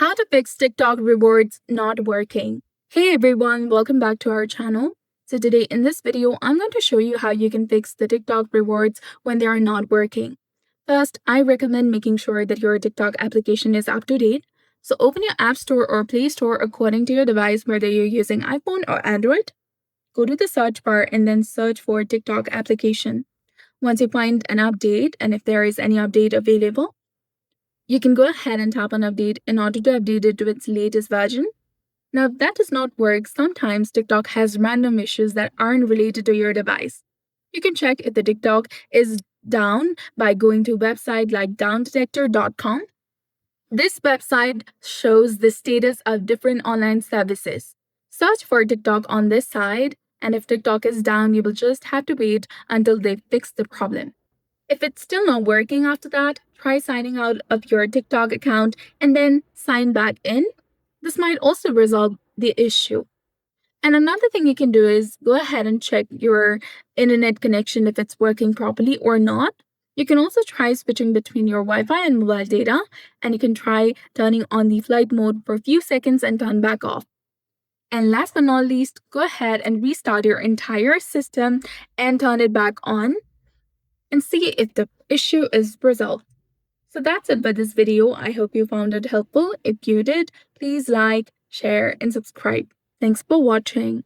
How to fix TikTok rewards not working. Hey everyone, welcome back to our channel. So today in this video, I'm going to show you how you can fix the TikTok rewards when they are not working. First, I recommend making sure that your TikTok application is up to date. So open your App Store or Play Store according to your device, whether you're using iPhone or Android. Go to the search bar and then search for TikTok application. Once you find an update and if there is any update available, you can go ahead and tap on update in order to update it to its latest version. Now, if that does not work, sometimes TikTok has random issues that aren't related to your device. You can check if the TikTok is down by going to a website like downdetector.com. This website shows the status of different online services. Search for TikTok on this side, and if TikTok is down, you will just have to wait until they fix the problem. If it's still not working after that, try signing out of your TikTok account and then sign back in. This might also resolve the issue. And another thing you can do is go ahead and check your internet connection if it's working properly or not. You can also try switching between your Wi-Fi and mobile data, and you can try turning on the flight mode for a few seconds and turn back off. And last but not least, go ahead and restart your entire system and turn it back on and see if the issue is resolved. So that's it for this video. I hope you found it helpful. If you did, please like, share, and subscribe. Thanks for watching.